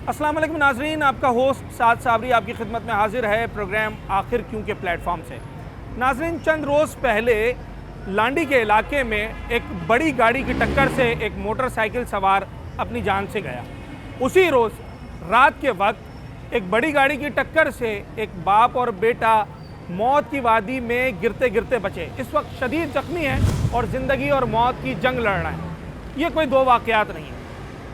अस्सलाम वालेकुम नाजरीन, आपका होस्ट साद साबरी आपकी खिदमत में हाजिर है प्रोग्राम आखिर क्यों के प्लेटफॉर्म से। नाजरीन, चंद रोज़ पहले लांडी के इलाके में एक बड़ी गाड़ी की टक्कर से एक मोटरसाइकिल सवार अपनी जान से गया। उसी रोज़ रात के वक्त एक बड़ी गाड़ी की टक्कर से एक बाप और बेटा मौत की वादी में गिरते गिरते बचे। इस वक्त शदीद ज़ख्मी हैं और ज़िंदगी और मौत की जंग लड़ रहे हैं। ये कोई दो वाक़यात नहीं है,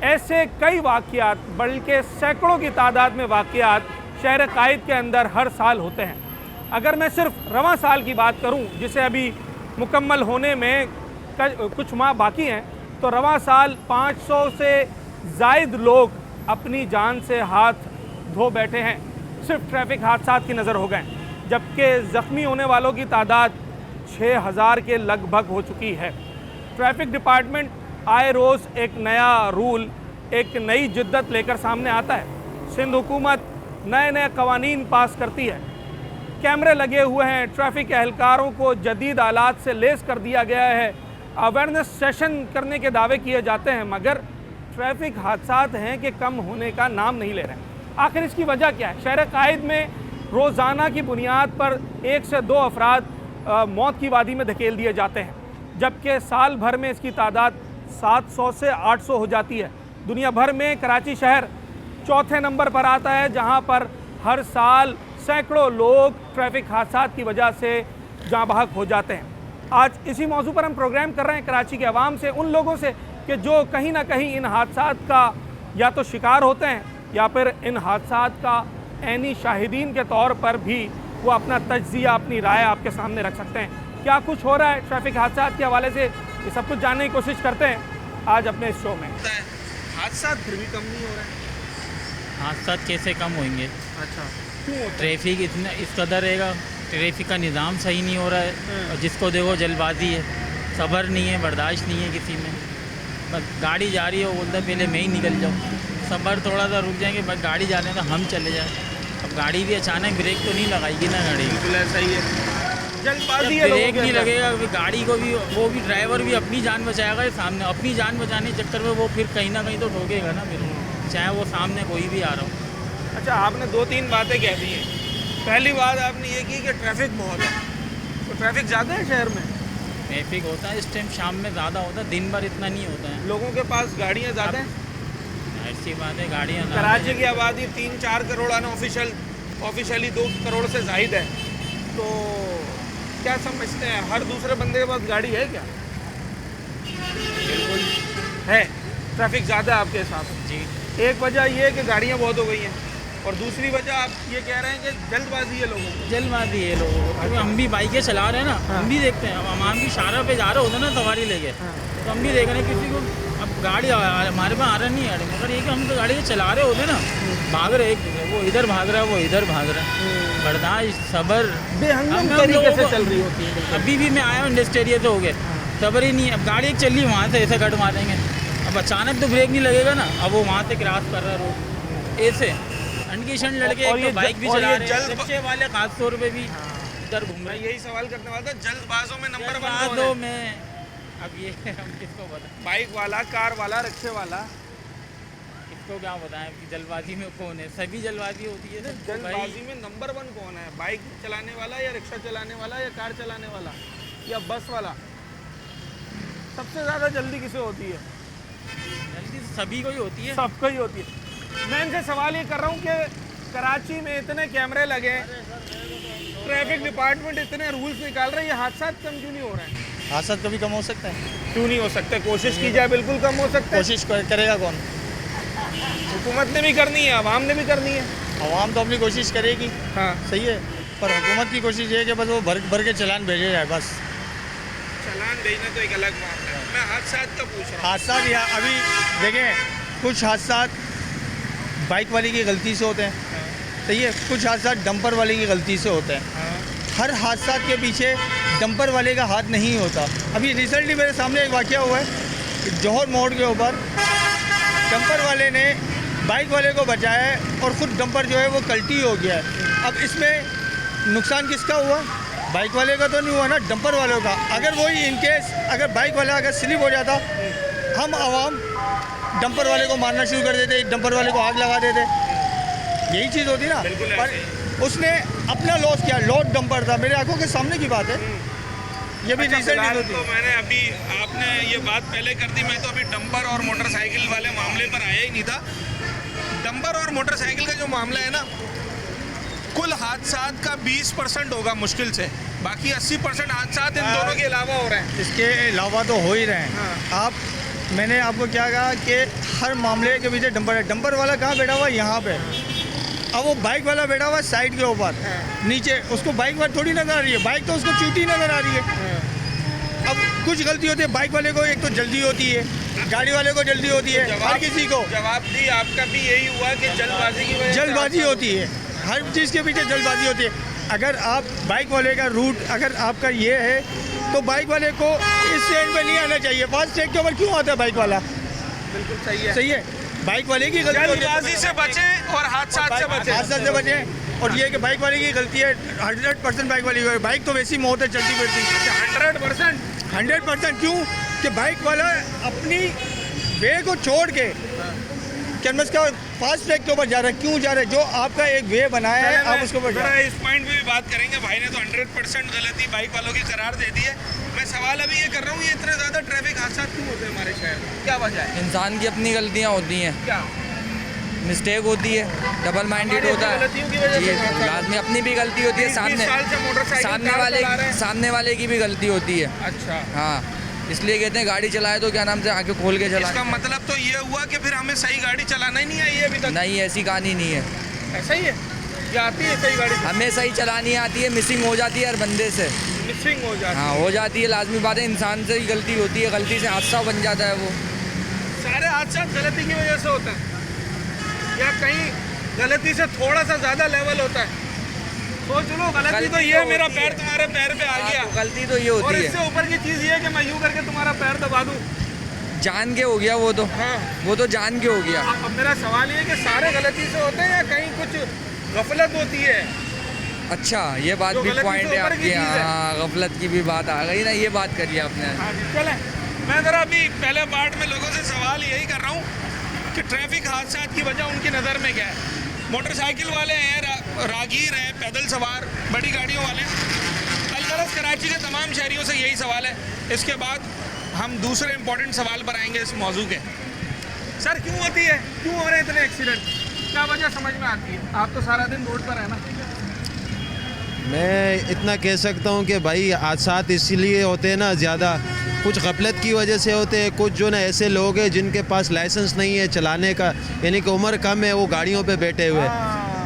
ऐसे कई वाक़यात, बल्कि सैकड़ों की तादाद में वाक़यात शहर कायद के अंदर हर साल होते हैं। अगर मैं सिर्फ रवां साल की बात करूं, जिसे अभी मुकम्मल होने में कुछ माह बाकी हैं, तो रवां साल 500 से ज़ायद लोग अपनी जान से हाथ धो बैठे हैं, सिर्फ ट्रैफिक हादसात की नज़र हो गए, जबकि ज़ख्मी होने वालों की तादाद 6000 के लगभग हो चुकी है। ट्रैफिक डिपार्टमेंट आए रोज़ एक नया रूल, एक नई जिद्दत लेकर सामने आता है। सिंध हुकूमत नए नए कवानीन पास करती है, कैमरे लगे हुए हैं, ट्रैफिक एहलकारों को जदीद आलात से लेस कर दिया गया है, अवेयरनेस सेशन करने के दावे किए जाते हैं, मगर ट्रैफिक हादसात हैं कि कम होने का नाम नहीं ले रहे हैं। आखिर इसकी वजह क्या है? शहर कायद में रोज़ाना की बुनियाद पर 1 से 2 अफराद मौत की वादी में धकेल दिए जाते हैं, जबकि साल भर में इसकी तादाद 700 से 800 हो जाती है। दुनिया भर में कराची शहर चौथे नंबर पर आता है, जहां पर हर साल सैकड़ों लोग ट्रैफिक हादसात की वजह से जाँ बहक हो जाते हैं। आज इसी मौजू पर हम प्रोग्राम कर रहे हैं कराची के अवाम से, उन लोगों से कि जो कहीं ना कहीं इन हादसात का या तो शिकार होते हैं या फिर इन हादसात का ऐनी शाहिदीन के तौर पर भी वो अपना तज्जिया, अपनी राय आपके सामने रख सकते हैं। क्या कुछ हो रहा है ट्रैफिक हादसात के हवाले से, ये सब कुछ जानने की कोशिश करते हैं आज अपने इस शो में। हादसा फिर भी कम नहीं हो रहा है। हादसा कैसे कम होंगे? अच्छा, क्यों? ट्रैफिक इतना इस कदर रहेगा, ट्रैफिक का निज़ाम सही नहीं हो रहा है और जिसको देखो जल्दबाजी है, सब्र नहीं है, बर्दाश्त नहीं है किसी में। बस गाड़ी जा रही है, बोलता है पहले मैं ही निकल जाऊँ, सब्र थोड़ा सा रुक जाएंगे, बस गाड़ी जा रहे हैं तो हम चले जाएँ। अब गाड़ी भी अचानक ब्रेक तो नहीं लगाएगी ना गाड़ी, बिल्कुल ऐसा ही है, जल्दबाजी है, ब्रेक नहीं लगेगा, गाड़ी को भी, वो भी ड्राइवर भी अपनी जान बचाएगा, सामने अपनी जान बचाने के चक्कर में वो फिर कहीं ना कहीं तो ठोकेगा ना फिर, चाहे वो सामने कोई भी आ रहा हो। अच्छा, आपने 2-3 बातें कह दी हैं। पहली बात आपने ये की कि ट्रैफिक बहुत है, तो ट्रैफिक ज़्यादा है शहर में? ट्रैफिक होता है इस टाइम, शाम में ज़्यादा होता है, दिन भर इतना नहीं होता है। लोगों के पास गाड़ियाँ ज़्यादा हैं? ऐसी बात है, गाड़ियाँ। कराची की आबादी 3-4 करोड़ ऑफिशियली 2 करोड़ से ज़ायद है, तो क्या समझते हैं, हर दूसरे बंदे के पास गाड़ी है क्या? बिल्कुल है। ट्रैफिक ज़्यादा है आपके हिसाब से? जी। एक वजह ये है कि गाड़ियाँ बहुत हो गई हैं, और दूसरी वजह आप ये कह रहे हैं कि जल्दबाजी है लोगों को। जल्दबाजी है लोगों को, क्योंकि हम भी बाइकें चला रहे हैं ना, हम भी देखते हैं। अब हम भी शाहरा पे जा रहे होते ना सवारी लेके, तो हम भी देख रहे हैं किसी को, अब गाड़ी हमारे पास आ रहा नहीं है, मगर ये कि हम तो गाड़ी चला रहे होते ना, भाग रहे एक दूसरे, वो इधर भाग रहा है, वो इधर भाग रहा है, बर्दाश्त सब्र बेहंगम तरीके से चल रही होती है। अभी भी मैं आया हूँ इंडस्ट्रिया से हो गए, सब्र ही नहीं है। अब गाड़ी एक चल रही है, वहाँ से ऐसे कट मारेंगे, अब अचानक तो ब्रेक नहीं लगेगा ना, अब वो वहाँ से क्रॉस कर रहा है रोड, ऐसे अंडकीशन लड़के, और ये बाइक भी चला रहे हैं, रिक्शे वाले खास तौर पे भी इधर घूम रहे हैं। यही सवाल करने वाला था, जल्दबाजों में नंबर 1 जल्दबाजों में, अब ये हम किसको बताएं? बाइक वाला, कार वाला, रिक्शे वाला, इसको क्या बताएं कि जल्दबाजी में कौन है? सभी जल्दबाजी होती है। जल्दबाजी में नंबर 1 कौन है? बाइक चलाने वाला या रिक्शा चलाने वाला या कार चलाने वाला या बस वाला? सबसे ज़्यादा जल्दी किसे होती है? जल्दी सभी को ही होती है, सबको ही होती है। मैं इनसे सवाल ये कर रहा हूँ कि कराची में इतने कैमरे लगे, ट्रैफिक डिपार्टमेंट इतने रूल्स निकाल रहे हैं, ये हादसा कम क्यों नहीं हो रहे हैं? हादसा कभी कम हो सकता है? क्यों नहीं हो सकते? कोशिश की जाए, बिल्कुल कम हो सकता है। कोशिश करेगा कौन? हुकूमत ने भी करनी है, आवाम ने भी करनी है। आवाम तो अपनी कोशिश करेगी, हाँ सही है, पर हुकूमत की कोशिश ये है कि बस वो भर भर के चालान भेजे जाए बस। चालान भेजना तो एक अलग बात है, मैं हादसा का पूछ रहा हूँ। हादसा भी अभी देखें, कुछ हादसा बाइक वाले की गलती से होते हैं, सही है, कुछ हादसा डंपर वाले की गलती से होते हैं। हर हादसा के पीछे डंपर वाले का हाथ नहीं होता। अभी रिसेंटली मेरे सामने एक वाक़या हुआ है कि जौहर मोड़ के ऊपर डंपर वाले ने बाइक वाले को बचाया है और ख़ुद डंपर जो है वो कल्टी हो गया है। अब इसमें नुकसान किसका हुआ? बाइक वाले का तो नहीं हुआ ना, डंपर वालों का। अगर वही इनकेस अगर बाइक वाला अगर स्लिप हो जाता, हम आवाम डंपर वाले को मारना शुरू कर देते, डंपर वाले को आग लगा देते। यही चीज़ होती ना। बिल्कुल पर उसने अपना लॉस किया, लोड डंपर था, मेरे आंखों के सामने की बात है। ये भी रिसेंट फिलहाल होती तो है। मैंने अभी, आपने ये बात पहले कर दी, मैं तो अभी डंपर और मोटरसाइकिल वाले मामले पर आया ही नहीं था। डंपर और मोटरसाइकिल का जो मामला है ना, कुल हादसात का 20% होगा मुश्किल से, बाकी 80% हादसात इन दोनों के अलावा हो रहे हैं। इसके अलावा तो हो ही रहे हैं। मैंने आपको क्या कहा कि हर मामले के पीछे डंपर है। डंपर वाला कहाँ बैठा हुआ है? यहाँ पे। अब वो बाइक वाला बैठा हुआ है साइड के ऊपर, नीचे। उसको बाइक वाला थोड़ी नजर आ रही है, बाइक तो उसको चूटी नजर आ रही है। अब कुछ गलती होती है बाइक वाले को, एक तो जल्दी होती है, गाड़ी वाले को जल्दी होती है, हर किसी को। जवाब दी आपका भी यही हुआ कि जल्दबाजी की वजह से जल्दबाजी होती है, हर चीज़ के पीछे जल्दबाजी होती है। अगर आप बाइक वाले का रूट अगर आपका ये है तो बाइक वाले को इस स्टैंड पे नहीं आना चाहिए। फास्ट ट्रैक के ऊपर क्यों आता है बाइक वाला? बिल्कुल सही है, सही है। बाइक वाले की गलती होती है। जल्दबाजी से बचें और हादसा से बचें। हादसा से बचें। और ये है कि बाइक वाले की गलती है, 100% बाइक वाली की। बाइक तो वैसी मौत है चलती फिरती। 100% क्यों कि बाइक वाला अपनी वे को छोड़ के कैनवस का फास्ट ट्रैक के ऊपर जा रहा है। क्यों जा रहा है? जो आपका एक वे बनाया है आप उसको इस पॉइंट पे भी बात करेंगे। भाई ने तो 100% गलती बाइक वालों की करार दे दी है। मैं सवाल अभी ये कर रहा हूँ, ये इतने ज़्यादा ट्रैफिक हादसा क्यों होते हैं हमारे शहर में? क्या वजह है? इंसान की अपनी गलतियाँ होती हैं, क्या मिस्टेक होती है, डबल माइंडेड होता है। गलतियों की वजह ये से लाजमी अपनी भी गलती होती है, 20 साल से मोटरसाइकिल सामने वाले की भी गलती होती है। अच्छा, हाँ, इसलिए कहते हैं गाड़ी चलाए तो क्या नाम से आंखें खोल के चलाए। इसका मतलब तो ये हुआ कि फिर हमें सही गाड़ी चलाना ही नहीं आई है अभी तक। नहीं, ऐसी कहानी नहीं है। ऐसा ही है या आती है सही गाड़ी? हमें सही चलानी आती है, मिसिंग हो जाती है हर बंदे से। मिसिंग हो जाती है। हाँ, हो जाती है, लाजमी बात है। इंसान से ही गलती होती है, गलती से हादसा बन जाता है वो। सारे हादसा गलती की वजह से होते हैं या कहीं गलती से थोड़ा सा ज़्यादा लेवल होता है? सोच लो, गलती तो ये है मेरा पैर तुम्हारे पैर पे आ गया। गलती तो ये और होती इससे है, ऊपर की चीज़ ये है कि मैं यूँ करके तुम्हारा पैर दबा दूँ। जान के हो गया वो तो। हाँ, वो तो जान के हो गया। अब मेरा सवाल ये है कि सारे गलती से होते हैं या कहीं कुछ गफलत होती है? अच्छा, ये बात जो भी गलती पॉइंट से है ऊपर की आपकी। चीज़ है। हाँ, गफलत की भी बात आ गई ना, ये बात करिए आपने। हाँ जी, चलें। मैं ज़रा अभी पहले पार्ट में लोगों से सवाल यही कर रहा हूँ कि ट्रैफिक हादसा की वजह उनकी नज़र में क्या है। मोटरसाइकिल वाले हैं, रागीर हैं, पैदल सवार, बड़ी गाड़ियों वाले। अलगरज कराची के तमाम शहरियों से यही सवाल है। इसके बाद हम दूसरे इंपॉर्टेंट सवाल पर आएंगे इस मौजू के। सर, क्यों होती है, क्यों हो रहे हैं इतने एक्सीडेंट? क्या वजह समझ में आती है? आप तो सारा दिन रोड पर है ना। मैं इतना कह सकता हूँ कि भाई हादसा इसलिए होते हैं ना, ज़्यादा कुछ गफलत की वजह से होते हैं। कुछ जो ना ऐसे लोग हैं जिनके पास लाइसेंस नहीं है चलाने का, यानी कि उम्र कम है, वो गाड़ियों पे बैठे हुए।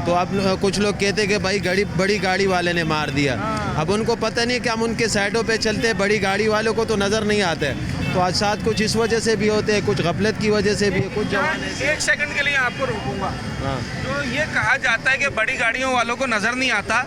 तो अब कुछ लोग कहते हैं कि भाई बड़ी गाड़ी वाले ने मार दिया। अब उनको पता नहीं कि हम उनके साइडों पे चलते हैं, बड़ी गाड़ी वालों को तो नज़र नहीं आते। तो हादसा कुछ इस वजह से भी होते हैं, कुछ गफलत की वजह से भी, कुछ जवान। एक सेकंड के लिए आपको रोकूंगा। हाँ, जो ये कहा जाता है कि बड़ी गाड़ियों वालों को नज़र नहीं आता,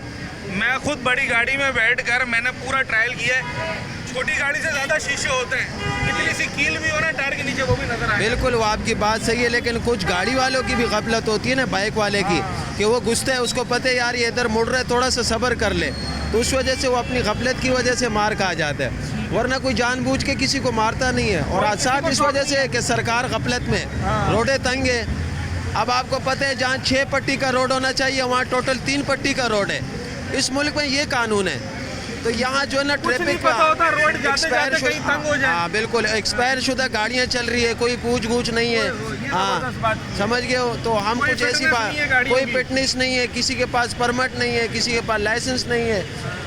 मैं खुद बड़ी गाड़ी में बैठकर मैंने पूरा ट्रायल किया है। छोटी गाड़ी से ज़्यादा शीशे होते हैं, इतनी सी कील भी हो ना टायर के नीचे, वो भी नजर आए। बिल्कुल, वो आपकी बात सही है, लेकिन कुछ गाड़ी वालों की भी गफलत होती है ना, बाइक वाले की, कि वो घुसते हैं, उसको पता है यार ये इधर मुड़ रहा है, थोड़ा सा सब्र कर ले, तो उस वजह से वो अपनी गफलत की वजह से मार खा जाता है। वरना कोई जानबूझ के किसी को मारता नहीं है। और हादसा इस वजह से है कि सरकार गफलत में, रोडें तंग है। अब आपको पता है जहाँ 6 पट्टी का रोड होना चाहिए वहाँ टोटल 3 पट्टी का रोड है। इस मुल्क में ये कानून है। तो यहाँ जो है ना ट्रैफिक का कहीं तंग हो जाए। हाँ बिल्कुल, एक्सपायर शुदा गाड़ियाँ चल रही है, कोई पूछ गूछ नहीं है। हाँ, समझ गए हो। तो हम कुछ ऐसी बात, कोई फिटनेस नहीं है, किसी के पास परमिट नहीं है, किसी के पास लाइसेंस नहीं है,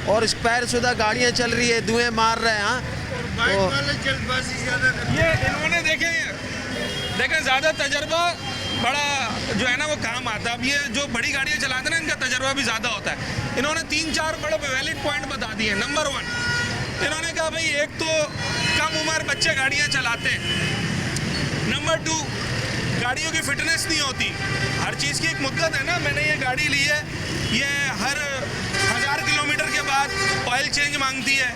और एक्सपायर शुदा गाड़ियाँ चल रही है, धुएँ मार रहे हैं। हाँ, तो ये इन्होंने देखें ज़्यादा तजर्बा बड़ा जो है ना वो काम आता है। अब ये जो बड़ी गाड़ियाँ चलाते हैं ना, इनका तजर्बा भी ज़्यादा होता है। इन्होंने 3-4 बड़े वैलिड पॉइंट बता दिए। नंबर 1, इन्होंने कहा भाई एक तो कम उम्र बच्चे गाड़ियाँ चलाते हैं। नंबर 2, गाड़ियों की फिटनेस नहीं होती। हर चीज़ की एक मुद्दत है ना। मैंने ये गाड़ी ली है, ये हर 1000 किलोमीटर के बाद ऑयल चेंज मांगती है,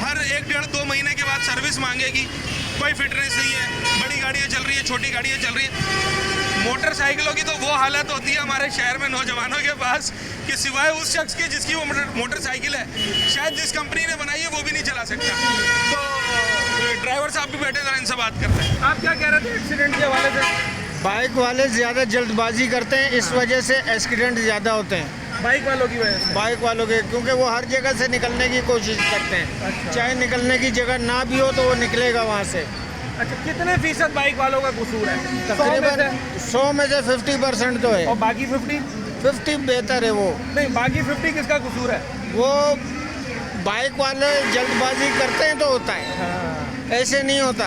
हर 1-1.5-2 महीने के बाद सर्विस मांगेगी। कोई फिटनेस नहीं है, बड़ी गाड़ियाँ चल रही है, छोटी गाड़ियाँ चल रही है। मोटरसाइकिलों की तो वो हालत होती है हमारे शहर में नौजवानों के पास कि सिवाय उस शख्स के जिसकी वो मोटरसाइकिल है, शायद जिस कंपनी ने बनाई है वो भी नहीं चला सकता। तो ड्राइवर साहब साहब भी बैठे, जरा इनसे बात करते हैं। आप क्या कह रहे थे एक्सीडेंट के हवाले से? बाइक वाले ज़्यादा जल्दबाजी करते हैं, इस वजह से एक्सीडेंट ज़्यादा होते हैं। बाइक वालों की वजह से? बाइक वालों के, क्योंकि वो हर जगह से निकलने की कोशिश करते हैं। चाहे निकलने की जगह ना भी हो तो वो निकलेगा वहाँ से। अच्छा, कितने फीसद बाइक वालों का कसूर है? तकरीबन 100 में से 50% तो है। और बाकी 50 बेहतर है वो। नहीं, बाकी 50 किसका कसूर है? वो बाइक वाले जल्दबाजी करते हैं तो होता है, ऐसे नहीं होता।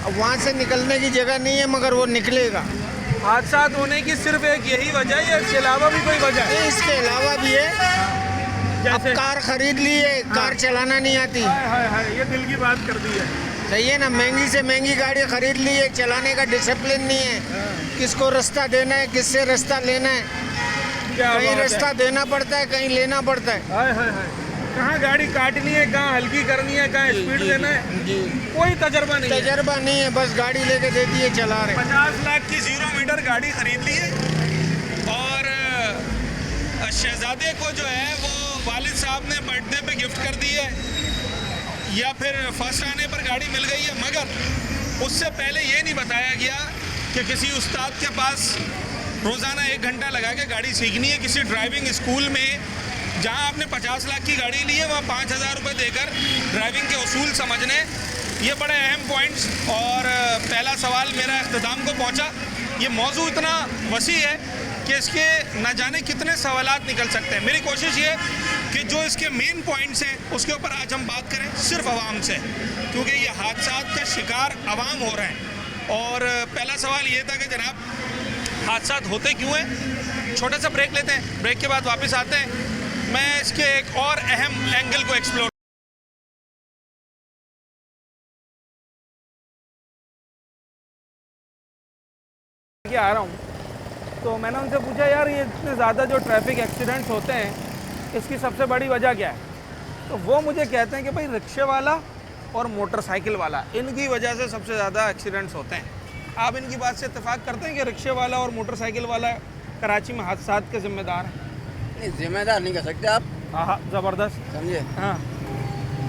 अब वहाँ से निकलने की जगह नहीं है मगर वो निकलेगा। हादसा होने की सिर्फ एक यही वजह है या इसके अलावा भी कोई वजह है? इसके अलावा भी है। अब जैसे कार खरीद ली है, कार चलाना नहीं आती। हाय हाय, ये दिल की बात कर दी है। सही है ना, महंगी से महंगी गाड़ी खरीद ली है, चलाने का डिसिप्लिन नहीं है। किसको रास्ता देना है, किससे रास्ता लेना है, क्या कहीं बात है। रास्ता देना पड़ता है, कहीं लेना पड़ता है। हाय हाय हाय, कहाँ गाड़ी काटनी है, कहाँ हल्की करनी है, कहाँ स्पीड देना है, कोई तजर्बा नहीं है। तजर्बा नहीं है, बस गाड़ी लेके दे दी है, चला रहे। 50 लाख की 0 मीटर गाड़ी खरीद ली है और शहजादे को जो है वो वालिद साहब ने बर्थडे पे गिफ्ट कर दी है या फिर फर्स्ट आने पर गाड़ी मिल गई है, मगर उससे पहले ये नहीं बताया गया कि किसी उस्ताद के पास रोज़ाना 1 घंटा लगा के गाड़ी सीखनी है। किसी ड्राइविंग स्कूल में जहां आपने 50 लाख की गाड़ी ली है वहाँ 5,000 रुपये देकर ड्राइविंग के उसूल समझने। ये बड़े अहम पॉइंट्स। और पहला सवाल मेरा इख्तिताम को पहुँचा। ये मौजू इतना वसी है कि इसके न जाने कितने सवालात निकल सकते हैं। मेरी कोशिश ये कि जो इसके मेन पॉइंट्स हैं उसके ऊपर आज हम बात करें सिर्फ आवाम से, क्योंकि ये हादसात का शिकार आवाम हो रहे हैं। और पहला सवाल ये था कि जनाब हादसात होते क्यों हैं? छोटा सा ब्रेक लेते हैं, ब्रेक के बाद वापस आते हैं। मैं इसके एक और अहम एंगल को एक्सप्लोर के आ रहा हूँ। तो मैंने उनसे पूछा, यार ये इतने ज़्यादा जो ट्रैफिक एक्सीडेंट्स होते हैं इसकी सबसे बड़ी वजह क्या है? तो वो मुझे कहते हैं कि भाई रिक्शे वाला और मोटरसाइकिल वाला, इनकी वजह से सबसे ज़्यादा एक्सीडेंट्स होते हैं। आप इनकी बात से इत्तेफाक करते हैं कि रिक्शे वाला और मोटरसाइकिल वाला कराची में हादसात के ज़िम्मेदार हैं? नहीं, जिम्मेदार नहीं कह सकते आप। हाँ, ज़बरदस्त। समझे? हाँ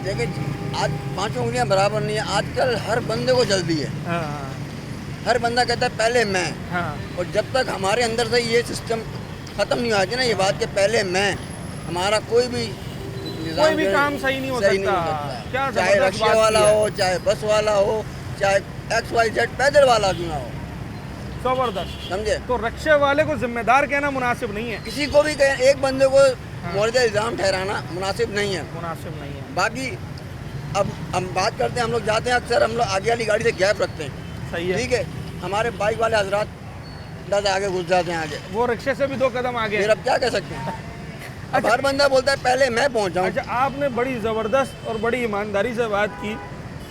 देखिए, आज 5 उंगलियां बराबर नहीं है। आजकल हर बंदे को जल्दी है। हाँ हर बंदा कहता है पहले मैं। हाँ और जब तक हमारे अंदर से ये सिस्टम ख़त्म नहीं आती ना, ये बात कि पहले मैं, हमारा कोई भी निज़ाम कोई भी जो है, काम सही नहीं हो सही सकता। है। क्या चाहे ज़बरदस्त रिक्शे बात वाला की है। हो, चाहे बस वाला हो, चाहे XYZ पैदल वाला क्यों ना हो। ज़बरदस्त। समझे? तो रिक्शे वाले को जिम्मेदार कहना मुनासिब नहीं है। किसी को भी कहे, एक बंदे को मौलिक इल्ज़ाम ठहराना मुनासिब नहीं है। मुनासिब नहीं है। बाकी अब हम बात करते हैं, हम लोग जाते हैं अक्सर, हम लोग आगे वाली गाड़ी से गैप रखते हैं। सही है। ठीक है, हमारे बाइक वाले हजरात 10 आगे घुस जाते हैं आगे। वो रिक्शे से भी 2 कदम आगे फिर है। अब क्या कह सकते हैं? अब हर बंदा बोलता है पहले मैं पहुंच जाऊं। अच्छा, आपने बड़ी ज़बरदस्त और बड़ी ईमानदारी से बात की।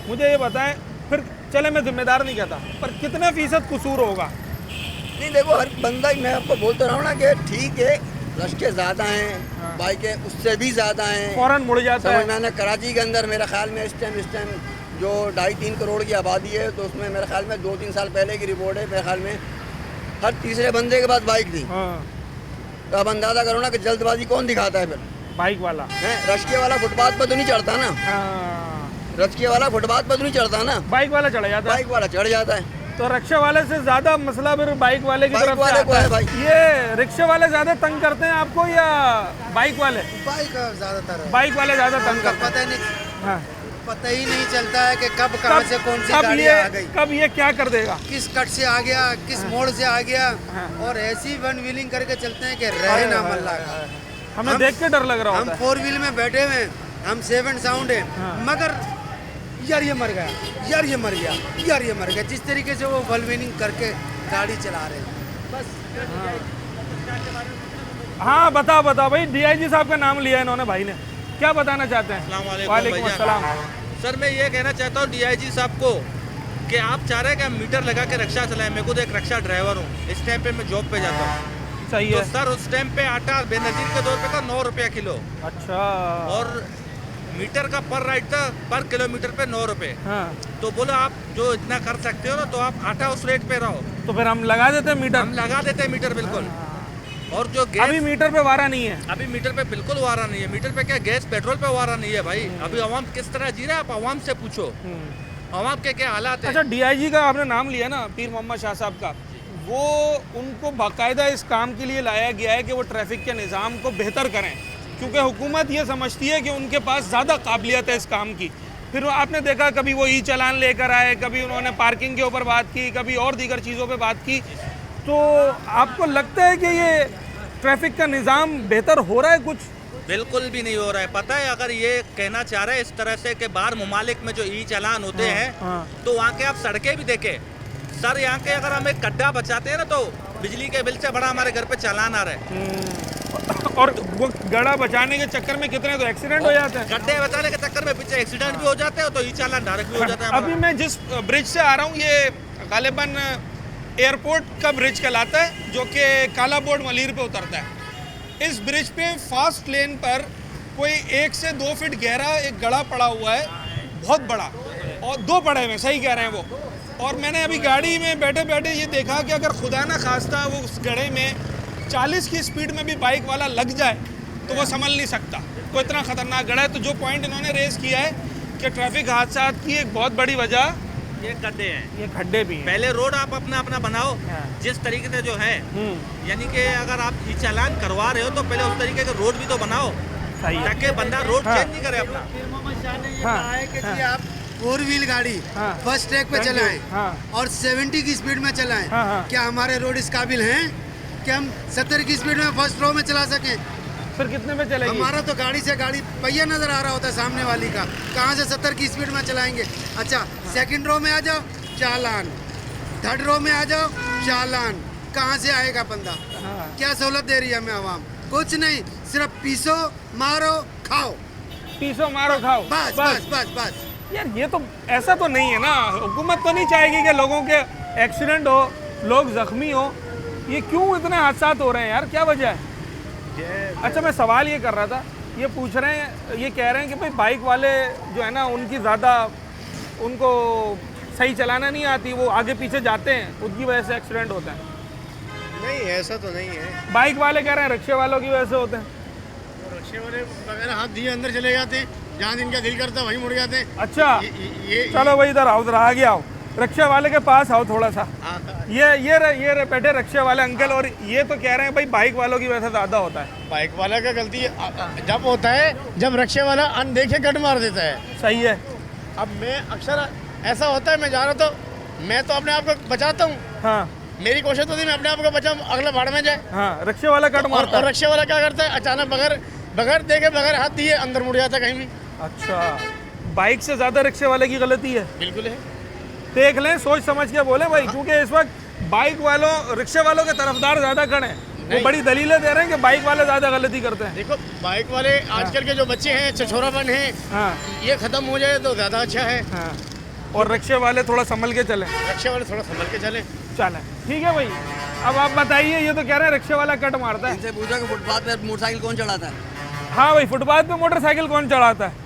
मुझे ये बताएं, फिर चले मैं जिम्मेदार नहीं कहता, पर कितने फीसद कसूर होगा? नहीं देखो, हर बंदा ही, मैं आपको बोलता रहा हूँ ना कि ठीक है, रश्के ज़्यादा हैं, बाइकें उससे भी ज़्यादा हैं, फ़ौरन मुड़ जाता है। समझना ना। कराची के अंदर मेरे ख्याल में इस टाइम जो 2.5-3 करोड़ की आबादी है, तो उसमें मेरे ख्याल में 2-3 साल पहले की रिपोर्ट है, मेरे ख्याल में हर तीसरे बंदे के पास बाइक थी। हाँ, तो अब अंदाज़ा करो ना कि जल्दबाजी कौन दिखाता है फिर? बाइक वाला। है, रश्के वाला फुटपाथ पर तो नहीं चढ़ता ना। हाँ, रश्के वाला फुटपाथ पर तो नहीं चढ़ता ना, बाइक वाला चढ़ा जाता है। बाइक वाला चढ़ जाता है। तो रिक्शे वाले से ज़्यादा मसला फिर बाइक वाले की बाइक तरफ से वाले को आता है है। भाई। ये रिक्शे वाले ज़्यादा तंग करते हैं आपको या बाइक वाले? बाइक ज़्यादातर बाइक वाले ज़्यादा तंग करते हैं। पता ही नहीं, हाँ। पता ही नहीं चलता है कि कब कहाँ से कौन सी गाड़ी आ गई, कब ये क्या कर देगा? किस कट से आ गया, किस मोड़ से आ गया। हाँ। और ऐसी वन व्हीलिंग करके चलते हैं कि रहे ना मल्ला का। हमें हम- देख के डर लग रहा हम होता है। 4 व्हील में बैठे हुए हैं, हम 7 साउंड है, हाँ। मगर यार ये मर गया, यार ये मर गया, यार ये मर गया, जिस तरीके से वो वन व्हीलिंग करके गाड़ी चला रहे हैं। बस हाँ, बता भाई, DIG साहब का नाम लिया इन्होंने भाई ने, क्या बताना चाहते हैं? वालेकुम अस्सलाम। सर मैं ये कहना चाहता हूँ DIG साहब को कि आप चाह रहे हैं कि हम मीटर लगा के रिक्शा चलाएं। मेरे को तो एक रिक्शा ड्राइवर हूँ, इस टाइम पे मैं जॉब पे जाता हूँ। सही तो है। सर उस टाइम पे आटा बेनजीर के दौर पे था 9 रुपया किलो, अच्छा। और मीटर का पर राइड था पर किलोमीटर पे 9 रुपये। हाँ, तो बोलो आप जो इतना कर सकते हो ना, तो आप आटा उस रेट पे रहो, तो फिर हम लगा देते हैं मीटर। हम लगा देते हैं मीटर बिल्कुल। और जो अभी गैस, मीटर पे वारा नहीं है। अभी मीटर पे बिल्कुल वारा नहीं है। मीटर पे क्या, गैस पेट्रोल पे वारा नहीं है भाई। अभी आवाम किस तरह जी रहा है, आप आवाम से पूछो। आवाम के क्या हालात अच्छा, हैं। डीआईजी का आपने नाम लिया ना, पीर मोहम्मद शाह साहब का, वो उनको बाकायदा इस काम के लिए लाया गया है कि वो ट्रैफिक के निज़ाम को बेहतर करें, क्योंकि हुकूमत ये समझती है कि उनके पास ज़्यादा काबिलियत है इस काम की। फिर आपने देखा कभी वो ई चालान लेकर आए, कभी उन्होंने पार्किंग के ऊपर बात की, कभी और दीगर चीज़ों पे बात की। तो आपको लगता है कि ये ट्रैफिक का निज़ाम बेहतर हो रहा है कुछ? बिल्कुल भी नहीं हो रहा है। पता है, अगर ये कहना चाह रहे हैं इस तरह से कि बाहर ममालिक में जो ई चालान होते हैं, तो वहाँ के आप सड़कें भी देखें सर, यहाँ के अगर हम एक गड्ढा बचाते हैं ना तो बिजली के बिल से बड़ा हमारे घर पे चालान आ रहा है। और वो गड़ा बचाने के चक्कर में कितने तो एक्सीडेंट हो जाते हैं। गड्ढे बचाने के चक्कर में पीछे एक्सीडेंट भी हो जाते हैं तो ई चालान डायरेक्ट भी हो जाता है हमारा। अभी मैं जिस ब्रिज से आ रहा हूँ, ये गालिबन एयरपोर्ट का ब्रिज कहलाता है, जो कि काला बोर्ड मलीर पे उतरता है। इस ब्रिज पे फास्ट लेन पर कोई 1 से 2 फीट गहरा एक गड़ा पड़ा हुआ है, बहुत बड़ा, और 2 पड़े हुए, सही कह रहे हैं वो। और मैंने अभी गाड़ी में बैठे बैठे ये देखा कि अगर खुदा ना खास्ता वो उस गड्ढे में 40 की स्पीड में भी बाइक वाला लग जाए तो वो संभल नहीं सकता, वो इतना ख़तरनाक गड्ढा है। तो जो पॉइंट इन्होंने रेस किया है कि ट्रैफिक हादसात की एक बहुत बड़ी वजह ये गड्ढे हैं, ये खड्डे भी हैं। पहले रोड आप अपना अपना बनाओ जिस तरीके से जो है, यानी कि अगर आप ई चालान करवा रहे हो तो पहले उस तरीके का रोड भी तो बनाओ, ताकि बंदा रोड चेंज नहीं करे अपना। आप 4 व्हील गाड़ी फर्स्ट ट्रैक पे चलाएं और 70 की स्पीड में चलाएं। क्या हमारे रोड इस काबिल हैं कि हम 70 की स्पीड में फर्स्ट रो में चला सकें? फिर कितने में चलेगी? हमारा तो गाड़ी से गाड़ी पहिया नजर आ रहा होता है सामने वाली का, कहाँ से 70 की स्पीड में चलाएंगे? अच्छा, सेकंड रो में आ जाओ चालान, थर्ड रो में आ जाओ चालान, कहाँ से आएगा बंदा? क्या सहूलत दे रही है हमें आवाम? कुछ नहीं, सिर्फ पीसो मारो खाओ, पीसो मारो खाओ, बस बस बस बस। यार ये तो ऐसा तो नहीं है ना, हुकूमत तो नहीं चाहेगी कि लोगों के एक्सीडेंट हो, लोग जख्मी हो। ये क्यों इतने हादसा हो रहे हैं यार, क्या वजह है? अच्छा, मैं सवाल ये कर रहा था, ये पूछ रहे हैं, ये कह रहे हैं कि भाई बाइक वाले जो है ना उनकी ज़्यादा, उनको सही चलाना नहीं आती, वो आगे पीछे जाते हैं, उनकी वजह से एक्सीडेंट होता है। नहीं, ऐसा तो नहीं है। बाइक वाले कह रहे हैं रिक्शे वालों की वजह से होते हैं। रिक्शे वाले वगैरह हाथ दिए अंदर चले जाते हैं, जहाँ इनका दिल करता है वहीं मुड़ जाते हैं। अच्छा, ये चलो भाई इधर आओ, इधर आगे आओ, रिक्शे वाले के पास आओ थोड़ा सा। ये रे बैठे रिक्शे वाले अंकल, और ये तो कह रहे हैं भाई बाइक वालों की वजह से ज़्यादा होता है। बाइक वाला का गलती जब होता है जब रिक्शे वाला अनदेखे कट मार देता है। सही है। अब मैं अक्सर ऐसा होता है, मैं जा रहा तो मैं तो अपने आप को बचाता हूँ। हाँ, मेरी कोशिश होती है मैं अपने आप को बचाऊँ, अगला भाड़ में जाए। हाँ, रिक्शे वाला कट मारता और है। रिक्शे वाला क्या करता है, अचानक बगैर देखे बगैर हाथ दिए अंदर मुड़ जाता है कहीं भी। अच्छा, बाइक से ज़्यादा रिक्शे वाले की गलती है। बिल्कुल है। देख लें, सोच समझ के बोले भाई, क्योंकि इस वक्त बाइक वालों, रिक्शे वालों के तरफदार ज़्यादा खड़े हैं। वो बड़ी दलीलें दे रहे हैं कि बाइक वाले ज़्यादा गलती करते हैं। देखो, बाइक वाले आजकल के जो बच्चे हैं, छछोरापन है, हाँ, ये खत्म हो जाए तो ज़्यादा अच्छा है। हाँ, और रिक्शे वाले थोड़ा संभल के चलें। रिक्शे वाले थोड़ा संभल के चलें। चलें, ठीक है भाई। अब आप बताइए, ये तो कह रहे हैं रिक्शे वाला कट मारता है। इनसे पूछो कि फुटपाथ पे मोटरसाइकिल कौन चलाता है? हाँ भाई, फुटपाथ पे मोटरसाइकिल कौन चढ़ाता है?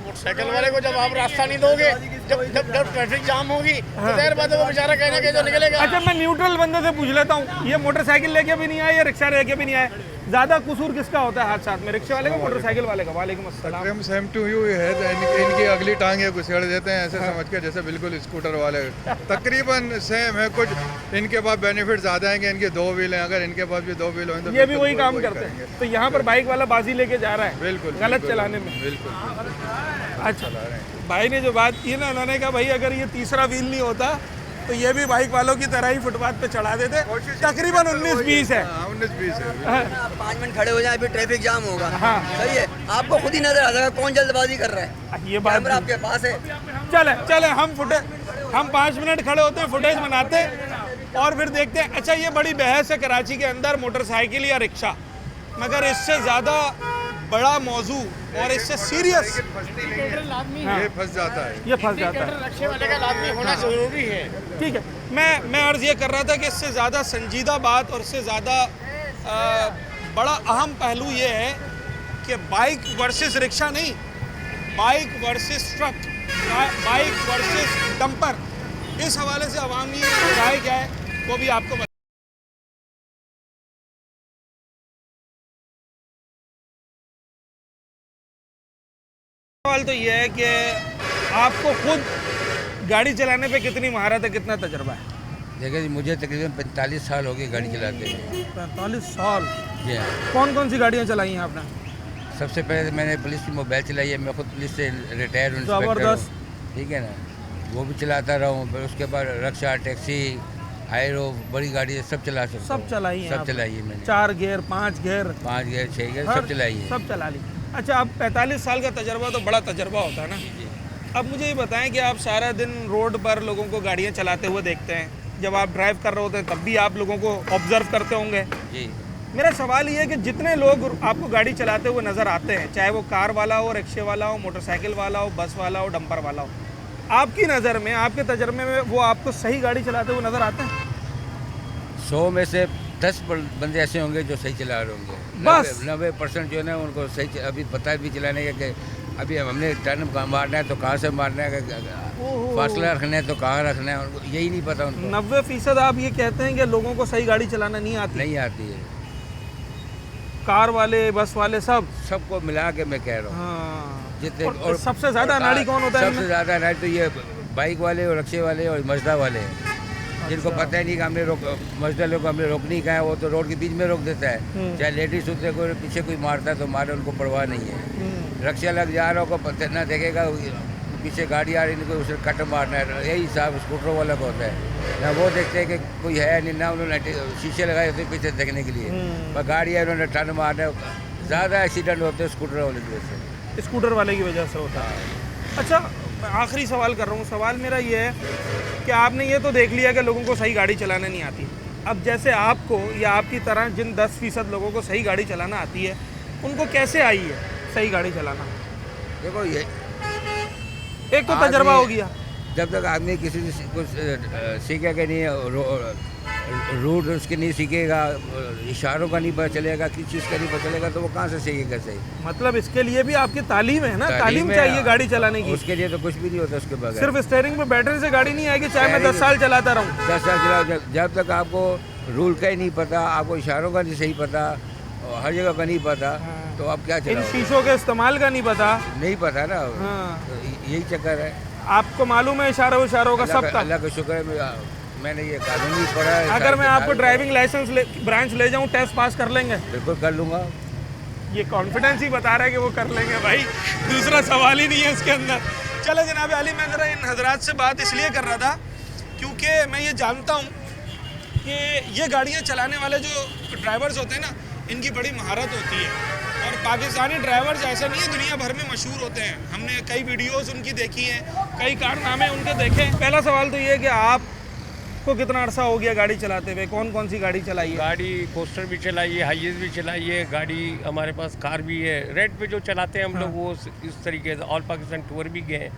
मोटरसाइकिल वाले को जब आप रास्ता नहीं दोगे, जब ट्रैफिक जाम होगी तो देर बाद वो बेचारा कहने के जो निकलेगा। अच्छा, मैं न्यूट्रल बंदे से पूछ लेता हूँ, ये मोटरसाइकिल लेके भी नहीं आए, ये रिक्शा लेके भी नहीं आए, ज़्यादा कसूर किसका होता है हादसा में, रिक्शे वाले का, मोटरसाइकिल वाले का? वालेकुम अस्सलाम। सेम टू यू है, इनकी अगली टांगे घुसेड़ देते हैं ऐसे समझ के जैसे बिल्कुल स्कूटर वाले तकरीबन सेम है। कुछ इनके पास बेनिफिट ज़्यादा हैं कि इनके 2 व्हील हैं, अगर इनके पास भी 2 व्हील हो तो ये भी वही काम करते हैं। तो यहाँ पर बाइक वाला बाजी लेके जा रहा है, बिल्कुल गलत चलाने में। बिल्कुल। अच्छा, भाई ने जो बात की ना, उन्होंने कहा भाई अगर ये तीसरा व्हील नहीं होता तो ये भी बाइक वालों की तरह ही फुटपाथ पे चढ़ा देते। तकरीबन 19-20 है। 19-20 है। आप 5 मिनट खड़े हो जाए, फिर ट्रैफिक जाम होगा। हाँ, सही है, आपको खुद ही नजर आ जाएगा कौन जल्दबाजी कर रहा है। ये बात कैमरा आपके पास है। चले हम 5 मिनट खड़े होते हैं, फुटेज बनाते और फिर देखते हैं। अच्छा, ये बड़ी बहस है कराची के अंदर, मोटरसाइकिल या रिक्शा, मगर इससे ज़्यादा बड़ा मौजू और इससे सीरियस ये फंस जाता है। ये फंस जाता है। रिक्शे वाले का लाजमी होना जरूरी है। ठीक है, मैं अर्ज़ ये कर रहा था कि इससे ज़्यादा संजीदा बात और इससे ज़्यादा बड़ा अहम पहलू ये है कि बाइक वर्सेस रिक्शा नहीं, bike versus truck, bike versus dumper. इस हवाले से अवामी राय क्या है वो भी आपको बता। सवाल तो ये है कि आपको खुद गाड़ी चलाने पे कितनी महारत है, कितना तजर्बा है? देखिए जी, मुझे तकरीबन 45 साल हो गए गाड़ी चलाते हुए। 45 साल। जी हाँ। कौन कौन सी गाड़ियाँ चलाई हैं आपने? सबसे पहले मैंने पुलिस की मोबाइल चलाई है, मैं खुद पुलिस से रिटायर्ड इंस्पेक्टर हूँ, ज़बरदस्त। ठीक है ना, वो भी चलाता रहा हूँ। फिर उसके बाद रक्षा, टैक्सी, हायरो, बड़ी गाड़ी सब चला सकता सब हूँ। चलाई हैं सब आपने? चलाई है मैंने। 4 गियर 5 गियर 5 गियर 6 गियर सब चलाई है। सब चला ली। अच्छा, अब 45 साल का तजर्बा तो बड़ा तजर्बा होता है ना। अब मुझे ये बताएं कि आप सारा दिन रोड पर लोगों को गाड़ियाँ चलाते हुए देखते हैं, जब आप ड्राइव कर रहे होते हैं तब भी आप लोगों को ऑब्जर्व करते होंगे। जी। मेरा सवाल ये है कि जितने लोग आपको गाड़ी चलाते हुए नज़र आते हैं, चाहे वो कार वाला हो, रिक्शे वाला हो, मोटरसाइकिल वाला हो, बस वाला हो, डंपर वाला हो, आपकी नज़र में, आपके तजर्बे में वो आपको सही गाड़ी चलाते हुए नज़र आते हैं? 100 में से 10 बंदे ऐसे होंगे जो सही चला रहे होंगे। बस 90% जो है ना उनको सही अभी पता भी चलाने का कि अभी हमने टर्न मारना है तो कहाँ से मारना है, फासला रखना है तो कहाँ रखना है, उनको यही नहीं पता। उनको 90% आप ये कहते हैं कि लोगों को सही गाड़ी चलाना नहीं आती? नहीं आती है। कार वाले, बस वाले, सबको मिला के मैं कह रहा हूँ। हाँ। जितने और सबसे ज़्यादा अनाड़ी कौन होता है? सबसे ज़्यादा अनाड़ी तो ये बाइक वाले और रिक्शे वाले और मजदा वाले हैं, जिनको पता ही नहीं कि हमने मजदा लोग हमने रोकनी का है, वो तो रोड के बीच में रोक देता है। चाहे लेडीज होते कोई पीछे कोई मारता है तो मारे, उनको परवाह नहीं है। रिक्शा लग जा रहा हो को ना देखेगा पीछे गाड़ी आ रही नहीं, कोई उसे कट मारना है, यही हिसाब स्कूटर वाला का होता है ना। वो देखते हैं कि कोई है नहीं ना, उन्होंने शीशे लगाए होते पीछे देखने के लिए, पर गाड़ी है उन्होंने टर्न मारना है। ज़्यादा एक्सीडेंट होते हैं स्कूटर वाले की वजह से, स्कूटर वाले की वजह से होता है। अच्छा, आखिरी सवाल कर रहा हूँ। सवाल मेरा ये है कि आपने ये तो देख लिया कि लोगों को सही गाड़ी चलाना नहीं आती। अब जैसे आपको या आपकी तरह जिन 10% लोगों को सही गाड़ी चलाना आती है, उनको कैसे आई है सही गाड़ी चलाना? देखो ये एक तो तजर्बा हो गया, जब तक आदमी किसी से कुछ सीखेगा नहीं, रूट उसके नहीं सीखेगा, इशारों का नहीं पता चलेगा, किस चीज़ का नहीं पता चलेगा, तो वो कहाँ से सीखेगा सही? मतलब इसके लिए भी आपकी तालीम है ना, तालीम चाहिए गाड़ी चलाने की। उसके लिए तो कुछ भी नहीं होता उसके बगैर। सिर्फ स्टीयरिंग पे बैटरी से गाड़ी नहीं आएगी, चाहे मैं 10 साल चलाता रहूँ। 10 साल चलाओ, जब तक आपको रूल का ही नहीं पता, आपको इशारों का नहीं सही पता, और हर जगह का नहीं पता, तो आप क्या इन चलाओ? शीशों के इस्तेमाल का नहीं पता ना। हाँ। तो यही चक्कर है। आपको मालूम है इशारों का सब का? अल्लाह का शुक्र है मैंने ये कानून भी पढ़ा है। अगर मैं आपको ड्राइविंग लाइसेंस ब्रांच ले जाऊं, टेस्ट पास कर लेंगे? बिल्कुल कर लूँगा। ये कॉन्फिडेंस ही बता रहा है कि वो कर लेंगे भाई, दूसरा सवाल ही नहीं है इसके अंदर। चलो जनाब अली, मैं ज़रा इन हजरात से बात इसलिए कर रहा था क्योंकि मैं ये जानता हूँ कि ये गाड़ियाँ चलाने वाले जो ड्राइवर्स होते हैं ना, इनकी बड़ी महारत होती है। और पाकिस्तानी ड्राइवर्स ऐसा नहीं है, दुनिया भर में मशहूर होते हैं। हमने कई वीडियोस उनकी देखी हैं, कई कारनामे उनके देखे। पहला सवाल तो ये है कि आपको कितना अरसा हो गया गाड़ी चलाते हुए? कौन कौन सी गाड़ी चलाई है? गाड़ी कोस्टर भी चलाई है, हाईएस भी चलाई है, गाड़ी हमारे पास कार भी है। रेड पे जो चलाते हैं हम लोग, वो इस तरीके से ऑल पाकिस्तान टूर भी गए,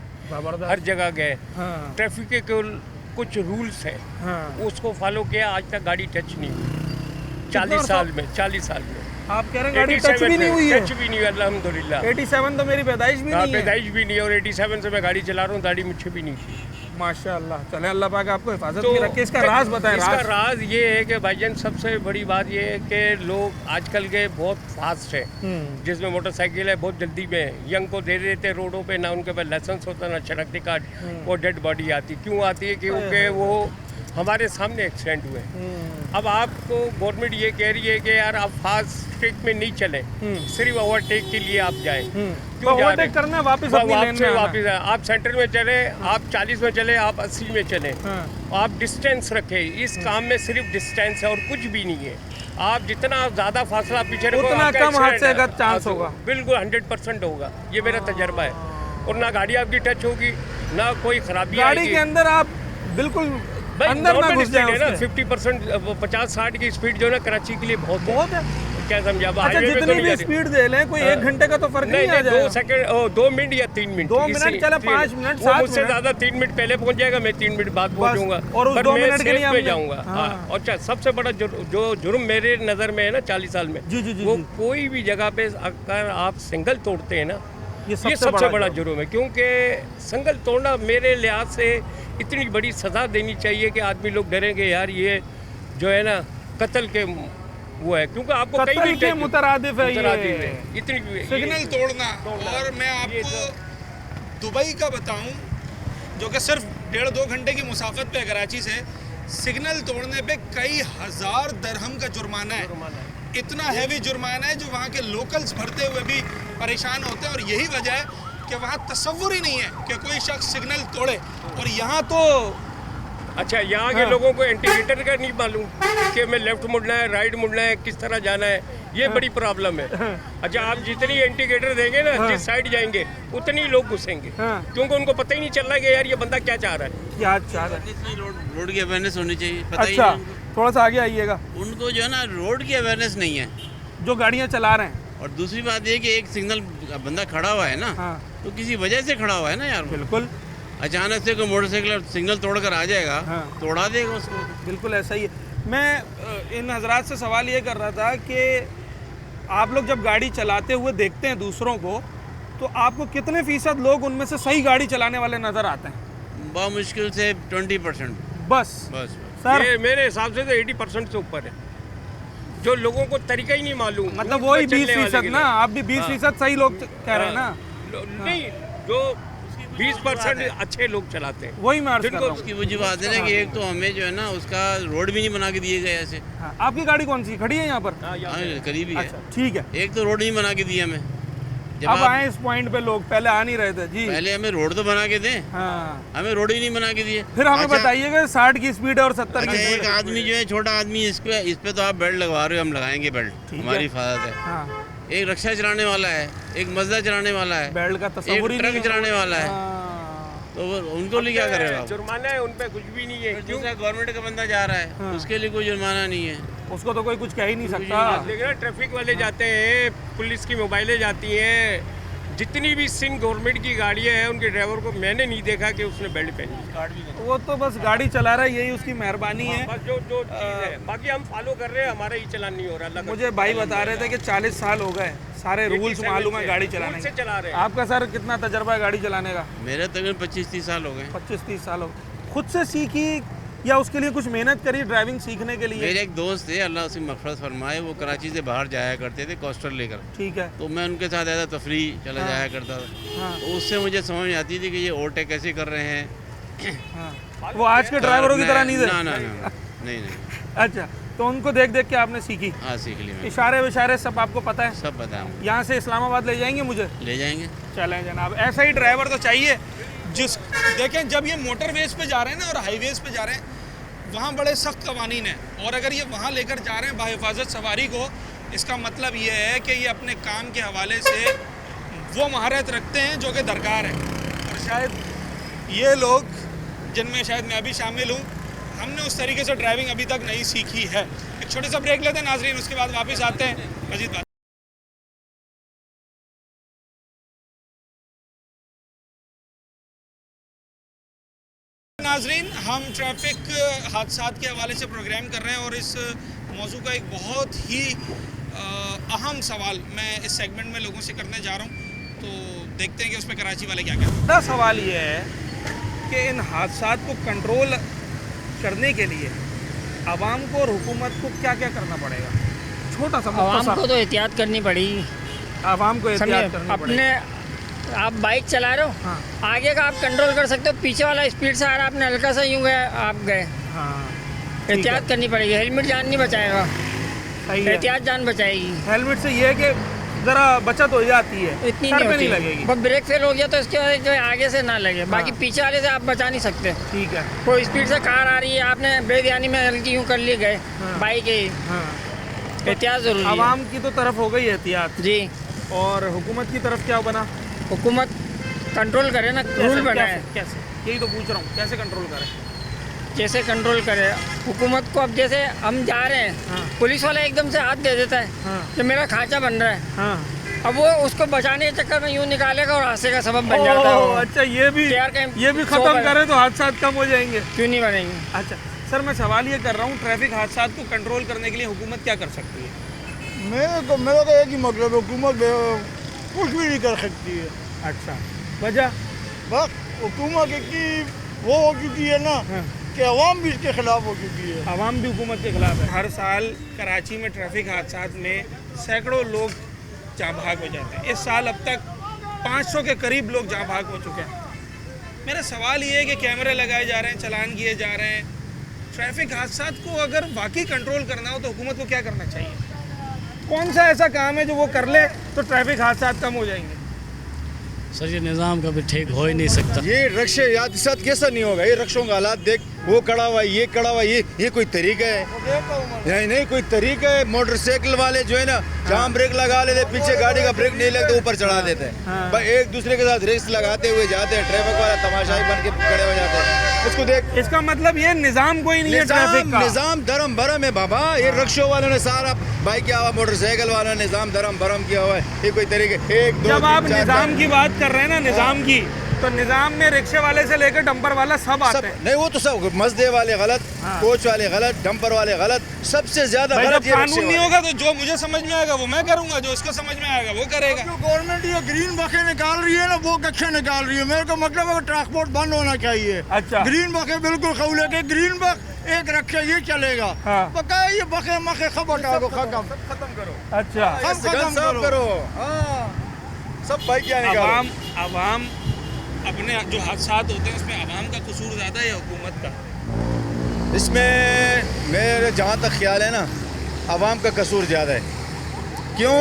हर जगह गए। ट्रैफिक के कुछ रूल्स हैं, उसको फॉलो किया, आज तक गाड़ी टच नहीं हुई। 40 साल में आप कह रहे हैं गाड़ी टच भी नहीं हुई है? टच भी नहीं हुई अल्हम्दुलिल्लाह। 87 तो मेरी पैदाइश भी नहीं है। पैदाइश भी नहीं, और 87 से मैं गाड़ी चला रहा हूँ, दाढ़ी मुझे भी नहीं थी। माशाअल्लाह। चले अल्लाह पाक आपको हिफाजत में रखे। इसका राज बताएं। इसका राज ये है कि भाईजान सबसे बड़ी बात ये है कि लोग आजकल के बहुत फास्ट है, जिसमें मोटरसाइकिल है बहुत जल्दी में यंग को दे देते रोडों पे, ना उनके पास लाइसेंस होता ना शनाख्ती कार्ड, वो डेड बॉडी आती। क्यों आती है? क्योंकि वो हमारे सामने एक्सीडेंट हुए। अब आपको गवर्नमेंट ये कह रही है कि यार आप फास्ट ट्रैक में नहीं चलें, सिर्फ ओवरटेक के लिए आप जाएं। क्यों ओवरटेक करना है? वापस आप सेंटर में चले, आप 40 में चले, आप 80 में चले, आप डिस्टेंस रखें। इस काम में सिर्फ डिस्टेंस है और कुछ भी नहीं है। आप जितना ज़्यादा फासला पीछे रखो, उतना कम हादसे का चांस होगा। बिल्कुल 100% होगा, ये मेरा तजर्बा है। और ना गाड़ी आपकी टच होगी, ना कोई खराबी गाड़ी के अंदर आप बिल्कुल अंदर ना घुस जाए ना। 50% 50-60 की स्पीड जो है ना कराची के लिए बहुत है। क्या समझा? अच्छा, जितनी भी स्पीड दे लें, कोई 1 घंटे का तो फर्क नहीं आ जाएगा। 2 सेकंड, 2 मिनट या 3 मिनट, 2 मिनट चला, 5 मिनट, 7 मिनट, मुझसे ज्यादा 3 मिनट पहले पहुंच जाएगा, मैं 3 मिनट बाद पहुंचूंगा, और उस 2 मिनट के लिए मैं जाऊंगा। और अच्छा, सबसे बड़ा जो जुर्म मेरे नजर में है ना 40 साल में, वो कोई भी जगह पे अगर आप सिंगल तोड़ते हैं ना, ये सबसे बड़ा जुर्म है। क्योंकि सिंगल तोड़ना मेरे लिहाज से इतनी बड़ी सज़ा देनी चाहिए कि आदमी लोग डरेंगे यार ये जो है ना कत्ल के वो है, क्योंकि आपको कहीं भी मुतरादिफ है ये इतनी सिग्नल तोड़ना। और मैं आपको दुबई का बताऊं, जो कि सिर्फ 1.5-2 घंटे की मुसाफत पे कराची से, सिग्नल तोड़ने पे कई हज़ार दरहम का जुर्माना है। इतना हैवी जुर्माना है जो वहाँ के लोकल्स भरते हुए भी परेशान होते हैं, और यही वजह है कि वहाँ तसव्वुर ही नहीं है कि कोई शख्स सिग्नल तोड़े। और यहाँ तो अच्छा, यहाँ के लोगों को इंडिकेटर का नहीं मालूम कि मैं लेफ्ट मुड़ना है, राइट मुड़ना है, किस तरह जाना है, ये बड़ी प्रॉब्लम है। अच्छा, आप जितनी इंडिकेटर देंगे ना, जिस साइड जाएंगे उतनी लोग घुसेंगे, क्योंकि उनको पता ही नहीं चल रहा है कि यार ये बंदा क्या चाह रहा है, क्या चाह रहा है। रोड की अवेयरनेस होनी चाहिए, पता ही अच्छा, नहीं। थोड़ा सा आगे आइएगा। उनको जो है ना रोड की अवेयरनेस नहीं है, जो गाड़ियाँ चला रहे हैं। और दूसरी बात ये कि एक सिग्नल बंदा खड़ा हुआ है ना, तो किसी वजह से खड़ा हुआ है ना यार। बिल्कुल, अचानक से कोई मोटरसाइकिल सिग्नल तोड़कर आ जाएगा, तोड़ा देगा उसको। बिल्कुल ऐसा ही है। मैं इन हजरात से सवाल ये कर रहा था कि आप लोग जब गाड़ी चलाते हुए देखते हैं दूसरों को, तो आपको कितने फीसद लोग उनमें से सही गाड़ी चलाने वाले नज़र आते हैं? बहुत मुश्किल से 20%। बस सर, ये मेरे हिसाब से तो 80% से ऊपर है, जो लोगों को तरीका ही नहीं मालूम। मतलब वही 20% ना, आप भी 20% सही लोग कह रहे हैं ना? नहीं, जो 20% अच्छे लोग चलाते हैं, वही मैं अर्ज कर रहा हूं। उसकी वजह बात है ना कि एक तो हमें जो है ना उसका रोड भी नहीं बना के दिए गए ऐसे। आपकी गाड़ी कौन सी खड़ी है यहाँ पर? करीबी है। ठीक है। एक तो रोड नहीं बना के दिया हमें। अब आए इस पॉइंट पे लोग, पहले आ नहीं रहे थे जी। पहले हमें रोड तो बना के दें, हमें रोड ही नहीं बना के दिए। फिर हमें बताइएगा 60 की स्पीड है और 70 की स्पीड। एक आदमी जो है, छोटा आदमी, इस पे तो आप बेल्ट लगवा रहे हो, हम लगाएंगे बेल्ट, हमारी हिफाजत है। एक रिक्शा चलाने वाला है, एक मजदा चलाने वाला है, बेल्ट का तस्वीर, एक ट्रक चलाने वाला है, तो उनको लिए क्या करेगा? जुर्माना है, उन पे कुछ भी नहीं है। दूसरा गवर्नमेंट का बंदा जा रहा है, उसके लिए कोई जुर्माना नहीं है, उसको तो कोई कुछ कह ही नहीं सकता। लेकिन ट्रैफिक वाले जाते हैं, पुलिस की मोबाइलें जाती हैं, जितनी भी सिंह गवर्नमेंट की गाड़ियाँ हैं, उनके ड्राइवर को मैंने नहीं देखा कि उसने बेल्ट पहनी। वो तो बस गाड़ी चला रहा है, यही उसकी मेहरबानी है। बस जो चीज़ है, बाकी हम फॉलो कर रहे हैं, हमारा ही चलान नहीं हो रहा। मुझे भाई बता रहे थे कि 40 साल हो गए, सारे रूल्स मालूम है गाड़ी चलाने से चला रहे हैं। आपका सर कितना तजर्बा है गाड़ी चलाने का? मेरे तकरीबन 25-30 साल हो गए। 25-30 साल हो गए। खुद से सीखी या उसके लिए कुछ मेहनत करी ड्राइविंग सीखने के लिए? मेरे एक दोस्त थे, अल्लाह उसकी मग़फ़िरत फरमाए, वो कराची से बाहर जाया करते थे कोस्टर लेकर। ठीक है। तो मैं उनके साथ ऐसा तफरी चला जाया करता था। तो उससे मुझे समझ में आती थी कि ये ओवरटेक कैसे कर रहे हैं। वो आज के ड्राइवरों की तरह नहीं थे? ना नहीं। अच्छा, तो उनको देख देख के आपने सीखी? हाँ, सीख ली। इशारे विशारे सब आपको पता है? सब पता है। यहाँ से इस्लामाबाद ले जाएंगे मुझे? ले जाएंगे। चलें जनाब, ऐसा ही ड्राइवर तो चाहिए जिस, देखें जब ये मोटरवेज पे जा रहे हैं ना और हाईवेज पे जा रहे हैं, वहाँ बड़े सख्त कवानीन हैं, और अगर ये वहाँ लेकर जा रहे हैं बाहिफाजत सवारी को, इसका मतलब ये है कि ये अपने काम के हवाले से वो महारत रखते हैं जो कि दरकार है। और शायद ये लोग, जिनमें शायद मैं भी शामिल हूँ, हमने उस तरीके से ड्राइविंग अभी तक नहीं सीखी है। एक छोटे सा ब्रेक लेते हैं नाजरीन, उसके बाद वापस आते हैं मजीद बात। नाजरीन, हम ट्रैफिक हादसात के हवाले से प्रोग्राम कर रहे हैं, और इस मौजू का एक बहुत ही अहम सवाल मैं इस सेगमेंट में लोगों से करने जा रहा हूँ। तो देखते हैं कि उस पर कराची वाले क्या कहते हैं। सवाल ये है कि इन हादसात को कंट्रोल करने के लिए आवाम को और हुकूमत को क्या क्या करना पड़ेगा? छोटा सा आवाम को तो एहतियात करनी पड़ेगी। आवाम को एहतियात करनी अपने आप बाइक चला रहे हो, आगे का आप कंट्रोल कर सकते हो, पीछे वाला स्पीड से आ रहा है, आपने हल्का सा यूँ गए, आप गए। एहतियात करनी पड़ेगी। हेलमेट जान नहीं बचाएगा, एहतियात जान बचाएगी। हेलमेट से ये है कि ज़रा बचत हो जाती है, इतनी नहीं लगेगी। बस ब्रेक फेल हो गया तो इसके वजह से आगे से ना लगे, बाकी पीछे वाले से आप बचा नहीं सकते। ठीक है। कोई स्पीड से कार आ रही है, आपने बेध्यानी में हल्की यूँ कर ली, गए बाइक है। एहतियात जरूरी है। आवाम की तो तरफ हो गई एहतियात जी, और हुकूमत की तरफ क्या बना? हुकूमत कंट्रोल करे ना, रूल बनाए। कैसे? यही तो पूछ रहा हूँ, कैसे कंट्रोल करे? जैसे कंट्रोल करे हुकूमत को, अब जैसे हम जा रहे हैं, पुलिस वाला एकदम से हाथ दे देता है कि मेरा खांचा बन रहा है, अब वो उसको बचाने के चक्कर में यूँ निकालेगा और हादसे का सबब बन जाता है। अच्छा, ये भी खत्म करें तो हादसा कम हो जाएंगे? क्यों नहीं बनेंगे। अच्छा सर, मैं सवाल ये कर रहा हूँ, ट्रैफिक हादसा को कंट्रोल करने के लिए हुकूमत क्या कर सकती है? मेरा तो एक ही मतलब है, हुकूमत कुछ भी नहीं कर सकती है। अच्छा, वजह? बस हुकूमत की वो हो चुकी है ना कि अवाम भी इसके खिलाफ हो चुकी है। अवाम भी हुकूमत के खिलाफ है। हर साल कराची में ट्रैफिक हादसात में सैकड़ों लोग जाँ भाग हो जाते हैं। इस साल अब तक 500 के करीब लोग जाँ भाग हो चुके हैं। मेरा सवाल ये है कि कैमरे लगाए जा रहे हैं, चालान किए जा रहे हैं, ट्रैफिक हादसा को अगर वाकई कंट्रोल करना हो तो हुकूमत को क्या करना चाहिए? कौन सा ऐसा काम है जो वो कर ले तो ट्रैफिक हादसा कम हो जाएंगे? सर ये निज़ाम कभी ठीक हो ही नहीं सकता। ये रक्शे याद साथ कैसा नहीं होगा? ये रक्षों का हालात देख, वो खड़ा हुआ, ये खड़ा हुआ, ये कोई तरीका है? नहीं कोई तरीका है। मोटरसाइकिल वाले जो है ना, जहाँ ब्रेक लगा लेते, पीछे गाड़ी का ब्रेक नहीं लगता, ऊपर चढ़ा देते हैं भाई, एक दूसरे के साथ रेस लगाते हुए जाते हैं। ट्रैफिक वाला तमाशाई बन के खड़े हो जाते हैं। इसको देख, इसका मतलब ये निज़ाम कोई नहीं है ट्रैफिक का। निज़ाम धर्म भरम है बाबा। ये रक्षों वालों ने सारा बाइक किया हुआ, मोटरसाइकिल वालों ने निज़ाम धर्म भरम किया हुआ है। ये कोई तरीके एक दो जब आप निज़ाम की बात कर रहे हैं ना, निज़ाम की, तो निज़ाम में रिक्शे वाले से लेकर डंपर वाला सब आते हैं। नहीं वो तो सब, मजदे वाले गलत, कोच वाले गलत, डंपर वाले गलत, सबसे ज्यादा गलत। जब कानून नहीं होगा तो जो मुझे समझ में आएगा वो मैं करूंगा, जो इसको समझ में आएगा वो करेगा। गवर्नमेंट ये ग्रीन बकें निकाल रही है ना, वो कक्षा निकाल रही है। मेरे को मतलब है ट्रांसपोर्ट बंद होना चाहिए। अच्छा, ग्रीन बकें बिल्कुल खौले के, ग्रीन बक एक रक्षा ये चलेगा। बकाया ये बके मके खत्म करो। अच्छा, खत्म करो। सब बाइक आवाम अपने जो हादसात होते हैं उसमें आवाम का कसूर ज़्यादा है या हुकूमत का? इसमें मेरे जहाँ तक ख्याल है ना, आवाम का कसूर ज़्यादा है। क्यों?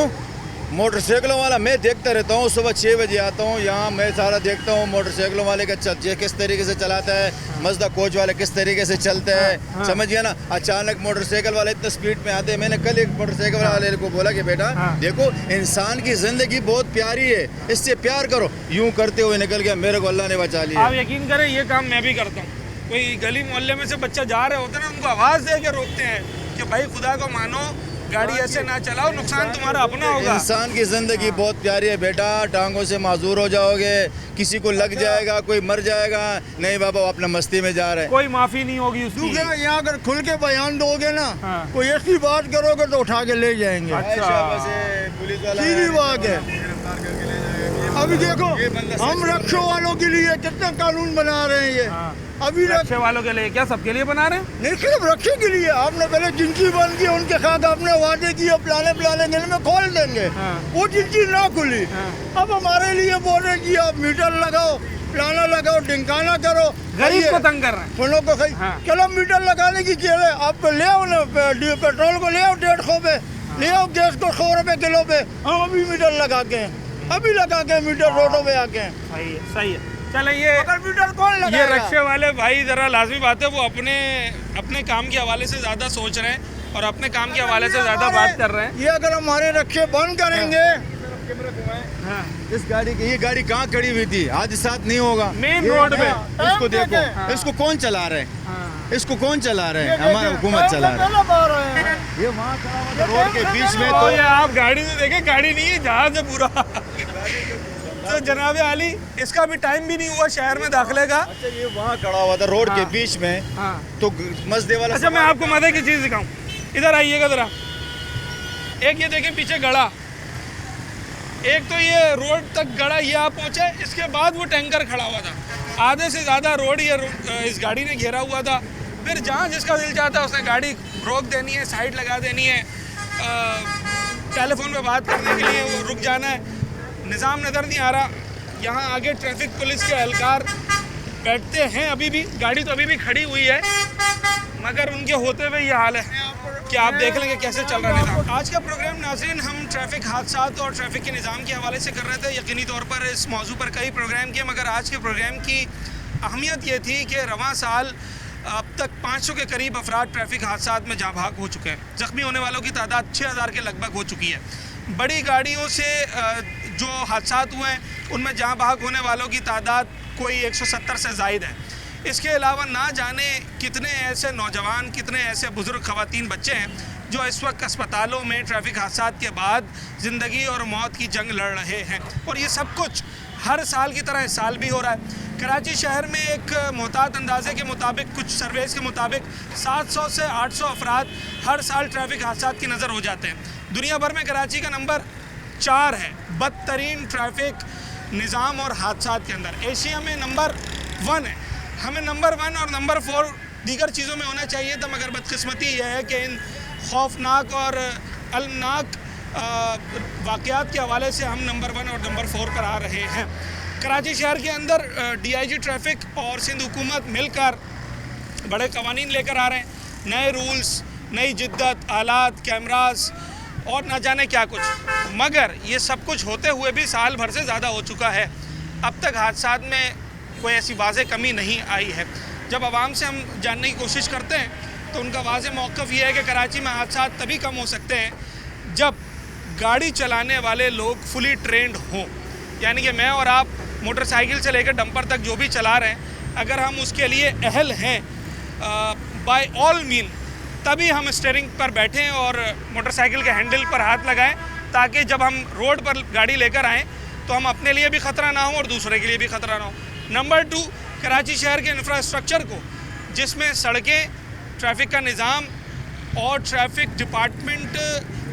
मोटरसाइकिलों वाला मैं देखता रहता हूँ, सुबह 6 बजे आता हूँ यहाँ, मैं सारा देखता हूँ मोटरसाइकिलों वाले का किस तरीके से चलाता है, मजदा कोच वाले किस तरीके से चलते हैं। समझ गया ना? अचानक मोटरसाइकिल वाले इतने स्पीड में आते हैं। मैंने कल एक मोटरसाइकिल वाले को बोला कि बेटा देखो, इंसान की ज़िंदगी बहुत प्यारी है, इससे प्यार करो। यूँ करते हुए निकल गया, मेरे को अल्लाह ने बचा लिया। आप यकीन करें, ये काम मैं भी करता हूँ। कोई गली मोहल्ले में से बच्चा जा रहे होते हैं ना, उनको आवाज़ दे के रोकते हैं कि भाई खुदा को मानो, गाड़ी ऐसे ना चलाओ, नुकसान तुम्हारा अपना होगा। इंसान की जिंदगी बहुत प्यारी है बेटा, टांगों से माजूर हो जाओगे, किसी को लग जाएगा, कोई मर जाएगा। नहीं बाबा, अपना मस्ती में जा रहे हैं, कोई माफी नहीं होगी उसकी। यहाँ अगर खुल के बयान दोगे ना, कोई ऐसी बात करोगे तो उठा के ले जाएंगे। पुलिस वाला सीधी बात है। अभी देखो, हम रक्षों वालों के लिए कितने कानून बना रहे हैं। ये अभी रक्षे वालों के लिए क्या, सबके लिए बना रहे हैं? नहीं, सिर्फ रक्षे के लिए। आपने पहले जिंदगी बंद की, उनके साथ आपने वादे किए प्लाने दिन में खोल देंगे। वो जिंदगी ना खुली। अब हमारे लिए बोल रहे कि आप मीटर लगाओ, प्लाना लगाओ, डिंकाना करो, गरीब को तंग कर रहे हैं। सुनो को सही, चलो मीटर लगाने की चीज है, आप ले आओ ना, पेट्रोल को ले आओ 150 पे, ले आओ गैस को 100 रुपए किलो पे। हम अभी मीटर लगा के, अभी लगा के मीटर रोडों पे आके। सही है। चले ये रक्षे वाले भाई, जरा लाजमी बात है, वो अपने काम के हवाले से ज्यादा सोच रहे हैं और अपने काम के हवाले से ज्यादा बात कर रहे हैं। ये अगर हमारे रक्षे बंद करेंगे, इस गाड़ी की, ये गाड़ी कहाँ खड़ी हुई थी? हादसा नहीं होगा मेन रोड पे। इसको देखो, इसको कौन चला रहे हैं? इसको कौन चला रहे हैं? हमारा हुकूमत चला रहे हैं। ये वहाँ खड़ा हुआ रोड के बीच में। तो ये आप गाड़ी से देखें, गाड़ी नहीं है, जहाज है पूरा। तो जनाब आली, इसका भी टाइम भी नहीं हुआ शहर में दाखिले का। अच्छा, ये वहाँ खड़ा हुआ था रोड के बीच में, तो मजदे वाला। अच्छा, मैं आपको मजे की चीज़ दिखाऊं, इधर आइएगा ज़रा। एक ये देखें पीछे गड़ा, एक तो ये रोड तक गड़ा ये आप पहुँचे, इसके बाद वो टैंकर खड़ा हुआ था। आधे से ज़्यादा रोड ये इस गाड़ी ने घेरा हुआ था। फिर जहाँ जिसका दिल चाहता है उसने गाड़ी रोक देनी है, साइड लगा देनी है, टेलीफोन पे बात करने के लिए वो रुक जाना है। निज़ाम नज़र नहीं आ रहा। यहाँ आगे ट्रैफिक पुलिस के एहलकार बैठते हैं, अभी भी गाड़ी तो अभी भी खड़ी हुई है, मगर उनके होते हुए ये हाल है कि आप देख लेंगे कैसे चल रहा है निज़ाम। आज का प्रोग्राम नाज़रीन हम ट्रैफिक हादसात और ट्रैफिक के निज़ाम के हवाले से कर रहे थे। यकीनी तौर पर इस मौजू पर कई प्रोग्राम किए, मगर आज के प्रोग्राम की अहमियत ये थी कि रवां साल अब तक 500 के करीब अफराद ट्रैफिक हादसात में जाँ भाग हो चुके हैं। ज़ख्मी होने वालों की तादाद 6000 के लगभग हो चुकी है। बड़ी गाड़ियों से जो हादसात हुए हैं उनमें जाँ भाग होने वालों की तादाद कोई 170 से ज़ायद है। इसके अलावा ना जाने कितने ऐसे नौजवान, कितने ऐसे बुज़ुर्ग ख़वातीन बच्चे हैं जो इस वक्त अस्पतालों में ट्रैफिक हादसात के बाद ज़िंदगी और मौत की जंग लड़ रहे हैं। और ये सब कुछ हर साल की तरह इस साल भी हो रहा है। कराची शहर में एक मोहतात अंदाजे के मुताबिक, कुछ सर्वेस के मुताबिक 700 से 800 अफराद हर साल ट्रैफिक हादसात की नज़र हो जाते हैं। दुनिया भर में कराची का नंबर 4 है बदतरीन ट्रैफिक निज़ाम और हादसात के अंदर। एशिया में नंबर 1 है। हमें नंबर 1 और नंबर 4 दीगर चीज़ों में होना चाहिए था, मगर बदकिस्मती यह है कि इन खौफनाक और अलमनाक वाक़यात के हवाले से हम नंबर 1 और नंबर 4 पर आ रहे हैं। कराची शहर के अंदर DIG ट्रैफिक और सिंध हुकूमत मिलकर बड़े कवानीन लेकर आ रहे हैं, नए रूल्स, नई जिद्दत, आलात, कैमरास और ना जाने क्या कुछ, मगर ये सब कुछ होते हुए भी साल भर से ज़्यादा हो चुका है। अब तक हादसा में कोई ऐसी वाज़ेह कमी नहीं आई है। जब आवाम से हम जानने की कोशिश करते हैं तो उनका वाज़ेह मौक़िफ़ ये है कि कराची में हादसा तभी कम हो सकते हैं जब गाड़ी चलाने वाले लोग फुली ट्रेंड हों, यानी कि मैं और आप मोटरसाइकिल से लेकर डंपर तक जो भी चला रहे हैं, अगर हम उसके लिए अहल हैं बाय ऑल मीन, तभी हम स्टीयरिंग पर बैठें और मोटरसाइकिल के हैंडल पर हाथ लगाएं, ताकि जब हम रोड पर गाड़ी लेकर आएँ तो हम अपने लिए भी ख़तरा ना हो और दूसरे के लिए भी ख़तरा ना हो। नंबर 2, कराची शहर के इंफ्रास्ट्रक्चर को, जिसमें सड़कें, ट्रैफिक का निज़ाम और ट्रैफिक डिपार्टमेंट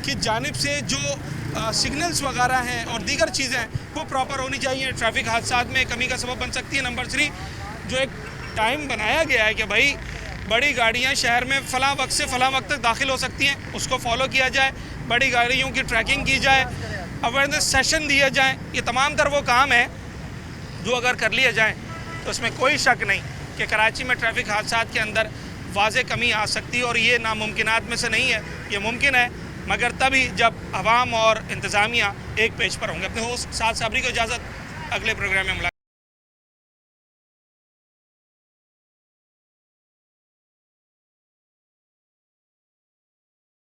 की जानिब से जो सिग्नल्स वगैरह हैं और दीगर चीज़ें हैं वो प्रॉपर होनी चाहिए। ट्रैफिक हादसा में कमी का सबब बन सकती है। नंबर 3, जो एक टाइम बनाया गया है कि भाई बड़ी गाड़ियां शहर में फ़लाँ वक्त से फ़लाँ वक्त तक दाखिल हो सकती हैं, उसको फॉलो किया जाए, बड़ी गाड़ियों की ट्रैकिंग की जाए, अवेयरनेस सेशन दिए जाएँ। ये तमाम तर वो काम है जो अगर कर लिए जाएँ तो उसमें कोई शक नहीं कि कराची में ट्रैफिक हादसा के अंदर वाज़ेह कमी आ सकती है, और ये नामुमकिनात में से नहीं है, ये मुमकिन है, मगर तभी जब अवाम और इंतज़ामिया एक पेज पर होंगे। अपने होस्ट साद साबरी को इजाज़त, अगले प्रोग्राम में मिला।